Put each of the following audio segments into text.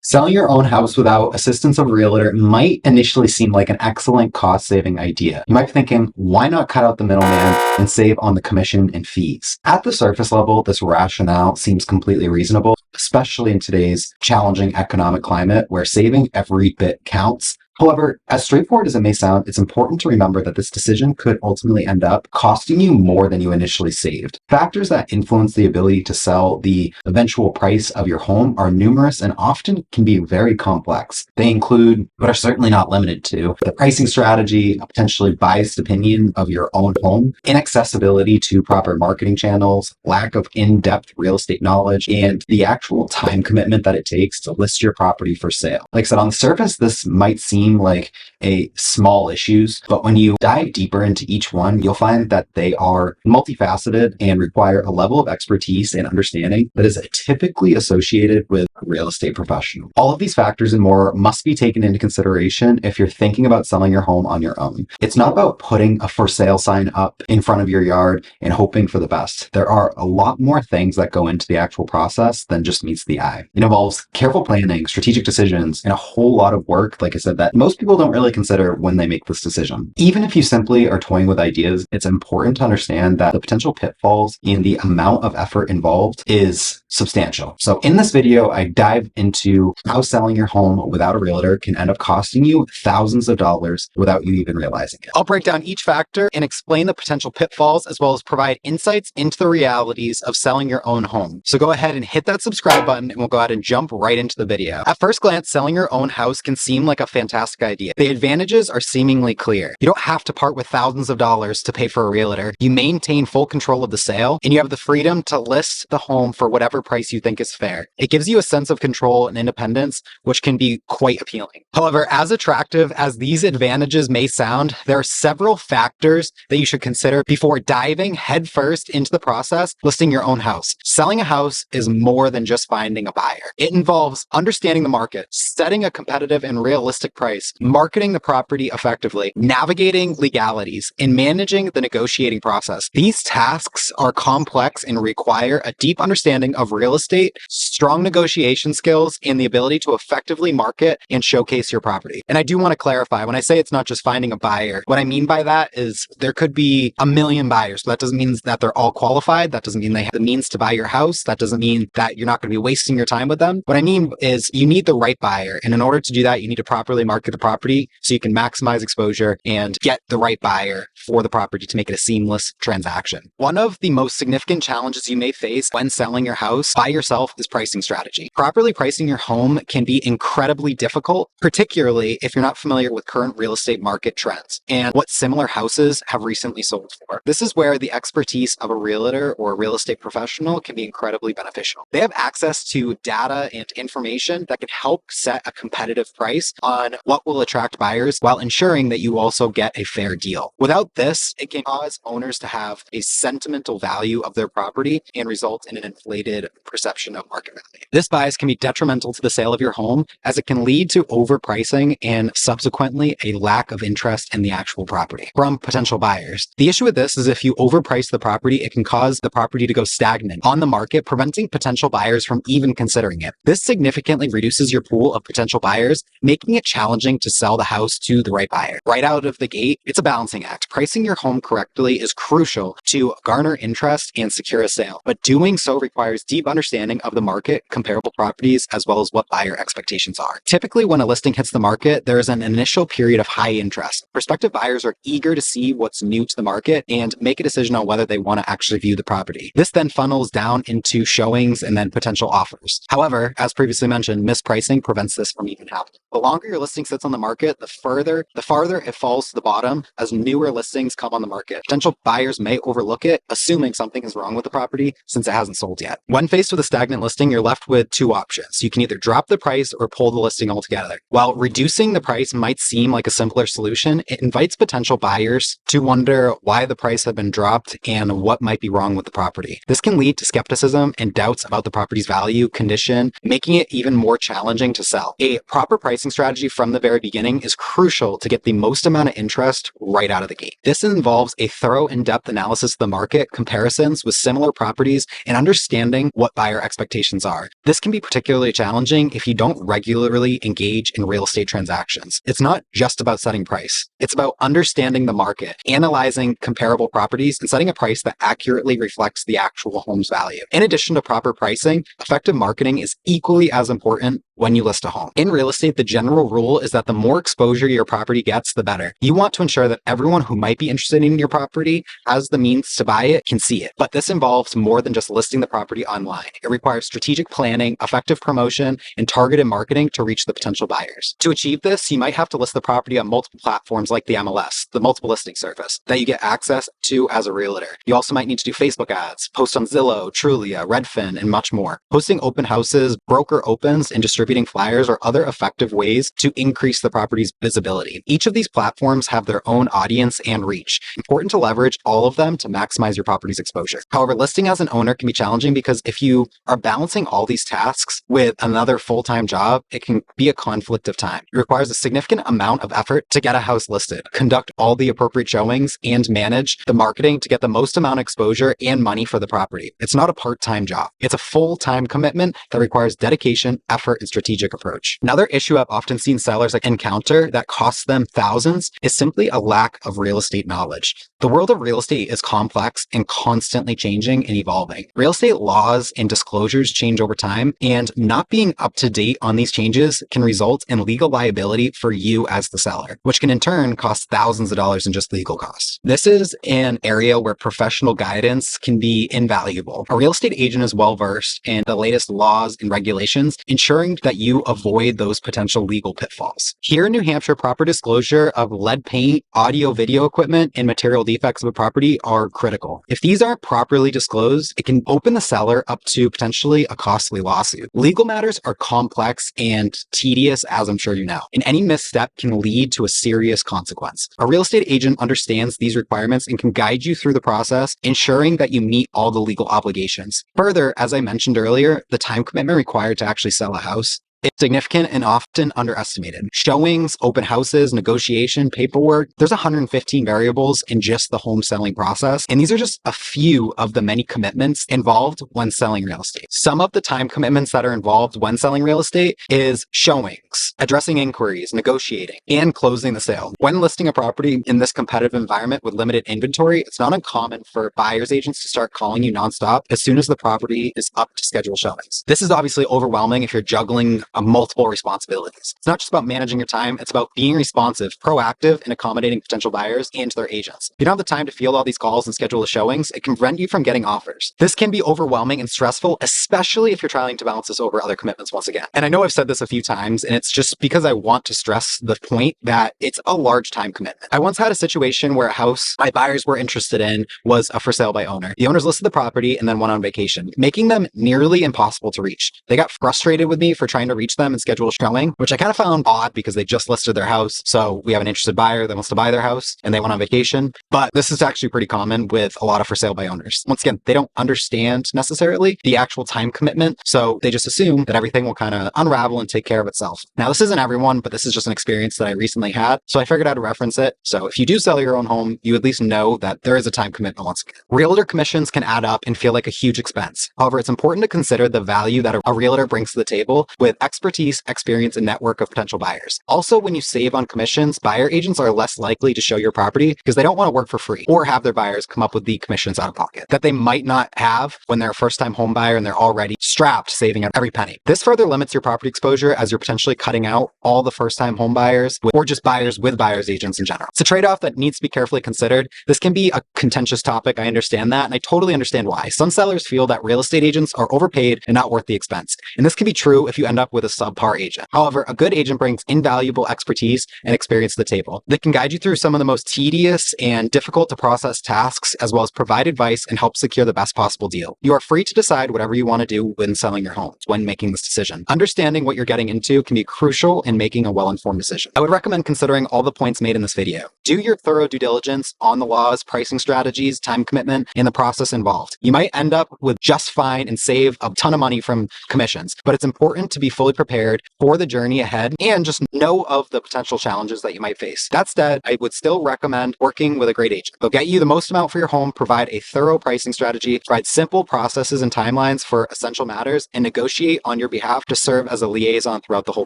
Selling your own house without assistance of a realtor might initially seem like an excellent cost-saving idea. You might be thinking, why not cut out the middleman and save on the commission and fees? At the surface level, this rationale seems completely reasonable, especially in today's challenging economic climate where saving every bit counts. However, as straightforward as it may sound, it's important to remember that this decision could ultimately end up costing you more than you initially saved. Factors that influence the ability to sell the eventual price of your home are numerous and often can be very complex. They include, but are certainly not limited to, the pricing strategy, a potentially biased opinion of your own home, inaccessibility to proper marketing channels, lack of in-depth real estate knowledge, and the actual time commitment that it takes to list your property for sale. Like I said, on the surface, this might seem like a small issues, but when you dive deeper into each one, you'll find that they are multifaceted and require a level of expertise and understanding that is typically associated with a real estate professional. All of these factors and more must be taken into consideration if you're thinking about selling your home on your own. It's not about putting a for sale sign up in front of your yard and hoping for the best. There are a lot more things that go into the actual process than just meets the eye. It involves careful planning, strategic decisions, and a whole lot of work, like I said, that most people don't really consider when they make this decision. Even if you simply are toying with ideas, it's important to understand that the potential pitfalls and the amount of effort involved is substantial. So in this video, I dive into how selling your home without a realtor can end up costing you thousands of dollars without you even realizing it. I'll break down each factor and explain the potential pitfalls as well as provide insights into the realities of selling your own home. So go ahead and hit that subscribe button and we'll go ahead and jump right into the video. At first glance, selling your own house can seem like a fantastic idea. The advantages are seemingly clear. You don't have to part with thousands of dollars to pay for a realtor. You maintain full control of the sale and you have the freedom to list the home for whatever price you think is fair. It gives you a sense of control and independence, which can be quite appealing. However, as attractive as these advantages may sound, there are several factors that you should consider before diving headfirst into the process listing your own house. Selling a house is more than just finding a buyer. It involves understanding the market, setting a competitive and realistic price, marketing the property effectively, navigating legalities, and managing the negotiating process. These tasks are complex and require a deep understanding of real estate, strong negotiation skills, and the ability to effectively market and showcase your property. And I do want to clarify, when I say it's not just finding a buyer, what I mean by that is there could be a million buyers. So that doesn't mean that they're all qualified. That doesn't mean they have the means to buy your house. That doesn't mean that you're not going to be wasting your time with them. What I mean is you need the right buyer. And in order to do that, you need to properly market the property so you can maximize exposure and get the right buyer for the property to make it a seamless transaction. One of the most significant challenges you may face when selling your house by yourself is pricing strategy. Properly pricing your home can be incredibly difficult, particularly if you're not familiar with current real estate market trends and what similar houses have recently sold for. This is where the expertise of a realtor or a real estate professional can be incredibly beneficial. They have access to data and information that can help set a competitive price on what will attract buyers while ensuring that you also get a fair deal. Without this, it can cause owners to have a sentimental value of their property and result in an inflated perception of market value. This bias can be detrimental to the sale of your home as it can lead to overpricing and subsequently a lack of interest in the actual property from potential buyers. The issue with this is if you overprice the property, it can cause the property to go stagnant on the market, preventing potential buyers from even considering it. This significantly reduces your pool of potential buyers, making it challenging to sell the house to the right buyer. Right out of the gate, it's a balancing act. Pricing your home correctly is crucial to garner interest and secure a sale, but doing so requires deep understanding of the market, comparable properties, as well as what buyer expectations are. Typically, when a listing hits the market, there is an initial period of high interest. Prospective buyers are eager to see what's new to the market and make a decision on whether they want to actually view the property. This then funnels down into showings and then potential offers. However, as previously mentioned, mispricing prevents this from even happening. The longer your listing sits on the market, the farther it falls to the bottom as newer listings come on the market. Potential buyers may overlook it, assuming something is wrong with the property since it hasn't sold yet. When faced with a stagnant listing, you're left with two options. You can either drop the price or pull the listing altogether. While reducing the price might seem like a simpler solution, it invites potential buyers to wonder why the price had been dropped and what might be wrong with the property. This can lead to skepticism and doubts about the property's value, condition, making it even more challenging to sell. A proper pricing strategy from the the very beginning is crucial to get the most amount of interest right out of the gate. This involves a thorough in-depth analysis of the market, comparisons with similar properties, and understanding what buyer expectations are. This can be particularly challenging if you don't regularly engage in real estate transactions. It's not just about setting price. It's about understanding the market, analyzing comparable properties, and setting a price that accurately reflects the actual home's value. In addition to proper pricing, effective marketing is equally as important when you list a home. In real estate, the general rule is that the more exposure your property gets, the better. You want to ensure that everyone who might be interested in your property has the means to buy it, can see it. But this involves more than just listing the property online. It requires strategic planning, effective promotion, and targeted marketing to reach the potential buyers. To achieve this, you might have to list the property on multiple platforms like the MLS, the multiple listing service, that you get access to as a realtor. You also might need to do Facebook ads, post on Zillow, Trulia, Redfin, and much more. Hosting open houses, broker opens, and distributing flyers are other effective ways to increase the property's visibility. Each of these platforms have their own audience and reach. Important to leverage all of them to maximize your property's exposure. However, listing as an owner can be challenging because if you are balancing all these tasks with another full-time job, it can be a conflict of time. It requires a significant amount of effort to get a house listed, conduct all the appropriate showings, and manage the marketing to get the most amount of exposure and money for the property. It's not a part-time job. It's a full-time commitment that requires dedication, effort, and strategic approach. Another issue I've often seen sellers encounter that costs them thousands is simply a lack of real estate knowledge. The world of real estate is complex and constantly changing and evolving. Real estate laws and disclosures change over time, and not being up to date on these changes can result in legal liability for you as the seller, which can in turn cost thousands of dollars in just legal costs. This is an area where professional guidance can be invaluable. A real estate agent is well versed in the latest laws and regulations, ensuring that you avoid those potential legal pitfalls. Here in New Hampshire, proper disclosure of lead paint, audio video equipment, and material defects of a property are critical. If these aren't properly disclosed, it can open the seller up to potentially a costly lawsuit. Legal matters are complex and tedious, as I'm sure you know, and any misstep can lead to a serious consequence. A real estate agent understands these requirements and can guide you through the process, ensuring that you meet all the legal obligations. Further, as I mentioned earlier, the time commitment required to actually sell a house is significant and often underestimated. Showings, open houses, negotiation, paperwork, there's 115 variables in just the home selling process. And these are just a few of the many commitments involved when selling real estate. Some of the time commitments that are involved when selling real estate is showings, addressing inquiries, negotiating, and closing the sale. When listing a property in this competitive environment with limited inventory, it's not uncommon for buyer's agents to start calling you nonstop as soon as the property is up to schedule showings. This is obviously overwhelming if you're juggling multiple responsibilities. It's not just about managing your time, it's about being responsive, proactive, and accommodating potential buyers and their agents. If you don't have the time to field all these calls and schedule the showings, it can prevent you from getting offers. This can be overwhelming and stressful, especially if you're trying to balance this over other commitments once again. And I know I've said this a few times, and it's just because I want to stress the point that it's a large time commitment. I once had a situation where a house my buyers were interested in was a for sale by owner. The owners listed the property and then went on vacation, making them nearly impossible to reach. They got frustrated with me for trying to reach them and schedule a showing, which I kind of found odd because they just listed their house. So we have an interested buyer that wants to buy their house and they went on vacation. But this is actually pretty common with a lot of for sale by owners. Once again, they don't understand necessarily the actual time commitment. So they just assume that everything will kind of unravel and take care of itself. Now, this isn't everyone, but this is just an experience that I recently had. So I figured I'd reference it. So if you do sell your own home, you at least know that there is a time commitment once again. Realtor commissions can add up and feel like a huge expense. However, it's important to consider the value that a realtor brings to the table with expertise, experience, and network of potential buyers. Also, when you save on commissions, buyer agents are less likely to show your property because they don't want to work for free or have their buyers come up with the commissions out of pocket that they might not have when they're a first-time home buyer and they're already strapped saving every penny. This further limits your property exposure as you're potentially cutting out all the first-time home buyers or just buyers with buyer's agents in general. It's a trade-off that needs to be carefully considered. This can be a contentious topic. I understand that, and I totally understand why. Some sellers feel that real estate agents are overpaid and not worth the expense. And this can be true if you end up with a subpar agent. However, a good agent brings invaluable expertise and experience to the table. They can guide you through some of the most tedious and difficult to process tasks, as well as provide advice and help secure the best possible deal. You are free to decide whatever you want to do when selling your home, when making this decision. Understanding what you're getting into can be crucial in making a well-informed decision. I would recommend considering all the points made in this video. Do your thorough due diligence on the laws, pricing strategies, time commitment, and the process involved. You might end up with just fine and save a ton of money from commissions, but it's important to be fully fully prepared for the journey ahead and just know of the potential challenges that you might face. That said, I would still recommend working with a great agent. They'll get you the most amount for your home, provide a thorough pricing strategy, provide simple processes and timelines for essential matters, and negotiate on your behalf to serve as a liaison throughout the whole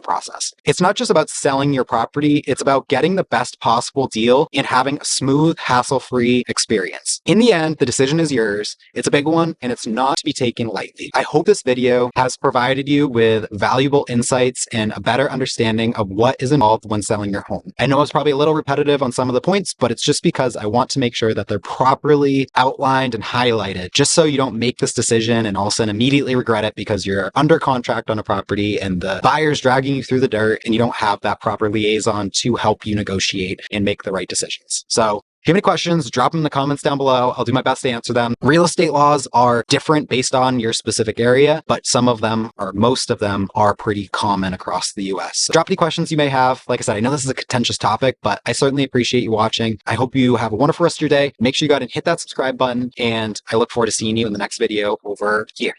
process. It's not just about selling your property, it's about getting the best possible deal and having a smooth, hassle-free experience. In the end, the decision is yours. It's a big one, and it's not to be taken lightly. I hope this video has provided you with valuable insights and a better understanding of what is involved when selling your home. I know it's probably a little repetitive on some of the points, but it's just because I want to make sure that they're properly outlined and highlighted, just so you don't make this decision and all of a sudden immediately regret it because you're under contract on a property and the buyer's dragging you through the dirt and you don't have that proper liaison to help you negotiate and make the right decisions. So if you have any questions, drop them in the comments down below. I'll do my best to answer them. Real estate laws are different based on your specific area, but some of them, or most of them, are pretty common across the US. So drop any questions you may have. Like I said, I know this is a contentious topic, but I certainly appreciate you watching. I hope you have a wonderful rest of your day. Make sure you go ahead and hit that subscribe button, and I look forward to seeing you in the next video over here.